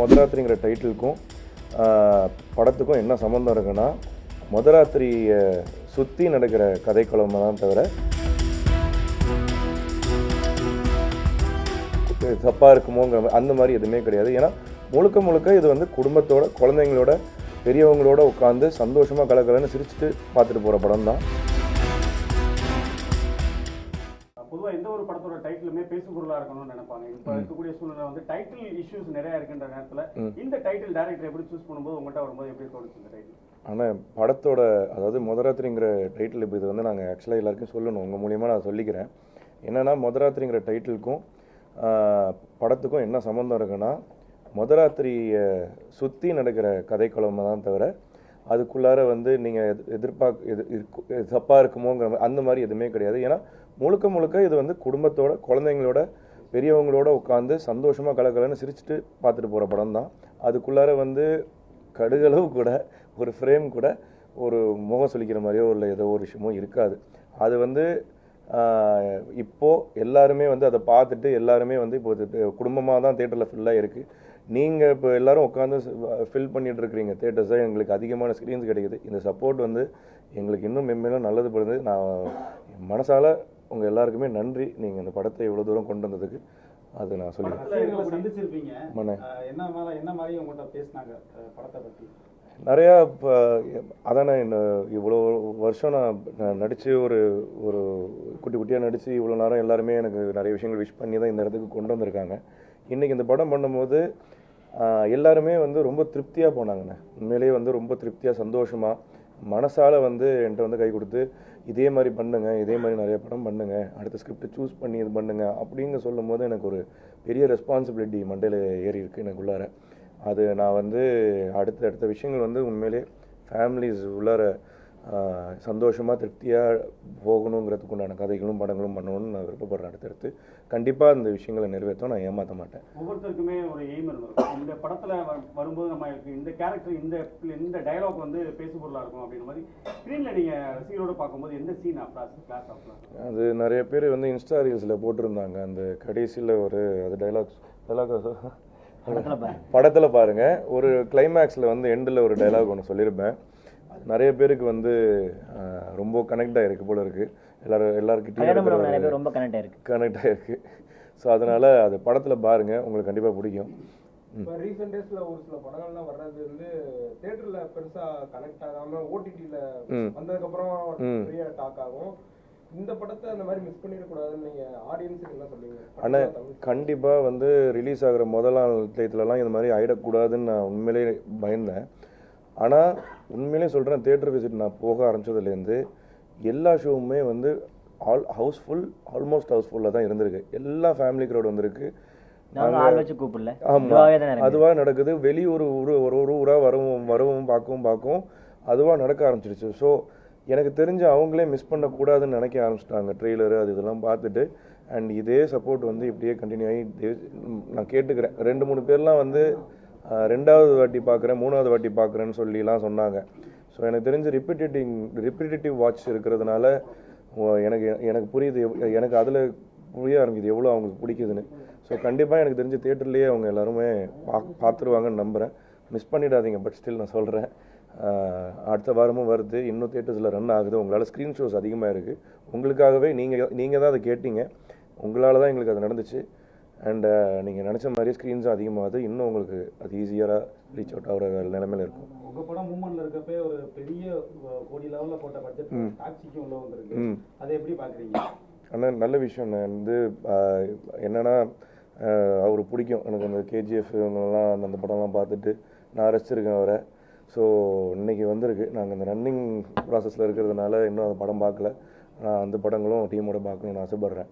மொதராத்திரிங்கிற டைட்டிலுக்கும் படத்துக்கும் என்ன சம்மந்தம் இருக்குன்னா, மொதராத்திரியை சுற்றி நடக்கிற கதைக்களமாக தான் தவிர தப்பாக இருக்குமோங்கிற அந்த மாதிரி எதுவுமே கிடையாது. ஏன்னா முழுக்க முழுக்க இது வந்து குடும்பத்தோட, குழந்தைங்களோட, பெரியவங்களோட உட்காந்து சந்தோஷமாக கலக்கலன்னு சிரிச்சுட்டு பார்த்துட்டு போகிற படம் தான். பொதுவாக எந்த ஒரு படத்தோட டைட்டிலுமே பேசும் பொருளாக இருக்கணும்னு நினைப்பாங்க. இப்போ இருக்கக்கூடிய சூழ்நிலை வந்து டைட்டில் இஷ்யூஸ் நிறையா இருக்கின்ற நேரத்தில் இந்த டைட்டில் டேரக்டர் எப்படி சூஸ் பண்ணும்போது உங்கள்கிட்ட வரும்போது எப்படி தோணுச்சு இந்த டைட்டில்? ஆனால் படத்தோட, அதாவது மொதராத்திரிங்கிற டைட்டில் இப்போ இது வந்து நாங்கள் ஆக்சுவலாக எல்லாருக்கும் சொல்லணும், உங்கள் மூலியமாக நான் சொல்லிக்கிறேன். என்னென்னா, மொதராத்திரிங்கிற டைட்டிலுக்கும் படத்துக்கும் என்ன சம்மந்தம் இருக்குன்னா, மொதராத்திரியை சுற்றி நடக்கிற கதைக்களமாக தான் தவிர அதுக்குள்ளார வந்து நீங்கள் தப்பாக இருக்குமோங்கிற அந்த மாதிரி எதுவுமே கிடையாது. ஏன்னா முழுக்க முழுக்க இது வந்து குடும்பத்தோட, குழந்தைங்களோட, பெரியவங்களோட உட்காந்து சந்தோஷமாக கலக்கலன்னு சிரிச்சுட்டு பார்த்துட்டு போகிற படம் தான். அதுக்குள்ளார வந்து கடுகளவு கூட ஒரு ஃப்ரேம் கூட ஒரு முகம் சொல்லிக்கிற மாதிரியோ இல்லை ஏதோ ஒரு விஷயமோ இருக்காது. அது வந்து இப்போது எல்லாருமே வந்து அதை பார்த்துட்டு எல்லாருமே வந்து இப்போ குடும்பமாக தான் தேட்டரில் ஃபுல்லாக இருக்குது. நீங்கள் இப்போ எல்லோரும் உட்காந்து ஃபில் பண்ணிகிட்டு இருக்கிறீங்க தேட்டர்ஸை, எங்களுக்கு அதிகமான ஸ்க்ரீன்ஸ் கிடைக்குது. இந்த சப்போர்ட் வந்து எங்களுக்கு இன்னும் மென்மேலும் நல்லது படுது. நான் மனசால் உங்கள் எல்லாருக்குமே நன்றி, நீங்கள் இந்த படத்தை இவ்வளோ தூரம் கொண்டு வந்ததுக்கு. அது நான் சந்திச்சிருப்பீங்க. என்ன மாதிரி உங்கள்கிட்ட பேசினாங்க படத்தை பற்றி? நிறையா. இப்போ அதான் நான் இவ்வளோ வருஷம் நான் நடித்து ஒரு ஒரு குட்டி குட்டியாக நடித்து இவ்வளோ நேரம் எல்லாருமே எனக்கு நிறைய விஷயங்கள் விஷ் பண்ணி தான் இந்த இடத்துக்கு கொண்டு வந்திருக்காங்க. இன்றைக்கி இந்த படம் பண்ணும்போது எல்லாருமே வந்து ரொம்ப திருப்தியாக போனாங்கண்ணே. உண்மையிலேயே வந்து ரொம்ப திருப்தியாக, சந்தோஷமாக, மனசால் வந்து என்கிட்ட வந்து கை கொடுத்து இதே மாதிரி பண்ணுங்க, இதே மாதிரி நிறைய படம் பண்ணுங்க, அடுத்த ஸ்கிரிப்டை சூஸ் பண்ணி இது பண்ணுங்க அப்படின்னு சொல்லும் போது எனக்கு ஒரு பெரிய ரெஸ்பான்சிபிலிட்டி மண்டையில் ஏறி இருக்குது எனக்குள்ளார. அது நான் வந்து அடுத்த விஷயங்கள் வந்து உண்மையிலே ஃபேமிலிஸ் உள்ளார சந்தோஷமாக திருப்தியாக போகணுங்கிறதுக்கு உண்டான கதைகளும் படங்களும் பண்ணணும்னு நான் விருப்பப்படுறேன். அடுத்தடுத்து கண்டிப்பாக இந்த விஷயங்களை நிறைவேற்ற நான் ஏமாற்ற மாட்டேன். ஒவ்வொருத்தருக்குமே ஒரு எய்ம் இருக்கும். இந்த படத்தில் வரும்போது நம்ம இந்த கேரக்டர் இந்த டயலாக் வந்து பேசு பொருளாக இருக்கும் அப்படின்ற மாதிரி ஸ்க்ரீனில் நீங்கள் ரசிகரோடு பார்க்கும்போது எந்த சீன் கிளாஸ் ஆகலாம்? அது நிறைய பேர் வந்து இன்ஸ்டா ரீல்ஸில் போட்டிருந்தாங்க. அந்த கடைசியில் ஒரு அது டைலாக் படத்தில் பாருங்கள், ஒரு கிளைமேக்ஸில் வந்து எண்டில் ஒரு டைலாக் ஒன்று சொல்லியிருப்பேன். நிறைய பேருக்கு வந்து ரொம்ப கனெக்ட் ஆகிருக்கு போல இருக்குது. எல்லாருக்கிட்டையும் ரொம்ப கனெக்ட் ஆகிருக்கு. ஸோ அதனால் அது படத்தில் பாருங்கள், உங்களுக்கு கண்டிப்பாக பிடிக்கும். இப்போ ரீசெண்ட் டேஸில் ஒரு சில படங்கள்லாம் வர்றது வந்து தேட்டரில் பெருசாக கனெக்ட் ஆகாமல் ஓடிடியில் வந்ததுக்கப்புறம் பெரிய டாக் ஆகும். இந்த படத்தை அந்த மாதிரி மிஸ் பண்ணிடக்கூடாதுன்னு நீங்கள் ஆடியன்ஸுக்கு என்ன சொல்லுவீங்க? ஆனால் கண்டிப்பாக வந்து ரிலீஸ் ஆகிற முதல் நாள் டயத்துலலாம் இந்த மாதிரி ஆகிடக்கூடாதுன்னு நான் உண்மையிலே பயந்தேன். ஆனால் உண்மையிலே சொல்கிறேன், தேட்டர் விசிட் நான் போக ஆரம்பித்ததுலேருந்து எல்லா ஷோவுமே வந்து ஆல்மோஸ்ட் ஹவுஸ்ஃபுல்லாக தான் இருந்திருக்கு. எல்லா ஃபேமிலி க்ரௌட் வந்திருக்கு. அதுவாக நடக்குது. வெளியூர் ஒரு ஊராக வரவும் பார்க்கவும் அதுவாக நடக்க ஆரம்பிச்சிருச்சு. ஸோ எனக்கு தெரிஞ்சு அவங்களே மிஸ் பண்ணக்கூடாதுன்னு நினைக்க ஆரம்பிச்சிட்டாங்க ட்ரெய்லரு அது இதெல்லாம் பார்த்துட்டு. அண்ட் இதே சப்போர்ட் வந்து இப்படியே கண்டினியூ ஆகி நான் கேட்டுக்கிறேன். 2-3 பேர்லாம் வந்து 2வது வாட்டி பார்க்குறேன், 3வது வாட்டி பார்க்குறேன்னு சொல்லிலாம் சொன்னாங்க. ஸோ எனக்கு தெரிஞ்சு ரிப்பிட்டேட்டிவ் வாட்ச் இருக்கிறதுனால எனக்கு புரியுது, எனக்கு அதில் புரிய ஆரம்பிக்குது எவ்வளோ அவங்களுக்கு பிடிக்குதுன்னு. ஸோ கண்டிப்பாக எனக்கு தெரிஞ்ச தேட்டர்லேயே அவங்க எல்லாருமே பார்த்துருவாங்கன்னு நம்புகிறேன். மிஸ் பண்ணிடாதீங்க. பட் ஸ்டில் நான் சொல்கிறேன், அடுத்த வாரமும் வருது, இன்னும் தேட்டர்ஸில் ரன் ஆகுது. உங்களால் ஸ்க்ரீன் ஷோஸ் அதிகமாக இருக்குது. உங்களுக்காகவே நீங்கள் தான் அதை கேட்டீங்க, உங்களால் தான் எங்களுக்கு அது நடந்துச்சு. அண்ட் நீங்கள் நினச்ச மாதிரி ஸ்க்ரீன்ஸும் அதிகமாகுது. இன்னும் உங்களுக்கு அது ஈஸியாக ரீச் அவுட் ஆகிற நிலைமையில் இருக்கும். உங்கள் படம் மூமெண்ட்டில் இருக்கப்பே ஒரு பெரிய கோடி லெவலில் போட்ட பட்ஜெட் டாக்ஸிக்கும் உள்ள வந்துருக்கு. அதை எப்படி பார்க்குறீங்க? ஆனால் நல்ல விஷயம். நான் வந்து என்னென்னா, அவர் பிடிக்கும் எனக்கு. அந்த KGF இவங்கெல்லாம் அந்த படம்லாம் பார்த்துட்டு நான் ரசிச்சிருக்கேன் அவரை. ஸோ இன்றைக்கி வந்திருக்கு. நாங்கள் இந்த ரன்னிங் ப்ராசஸில் இருக்கிறதுனால இன்னும் அந்த படம் பார்க்கல. நான் அந்த படங்களும் டீமோட பார்க்கணுன்னு ஆசைப்பட்றேன்.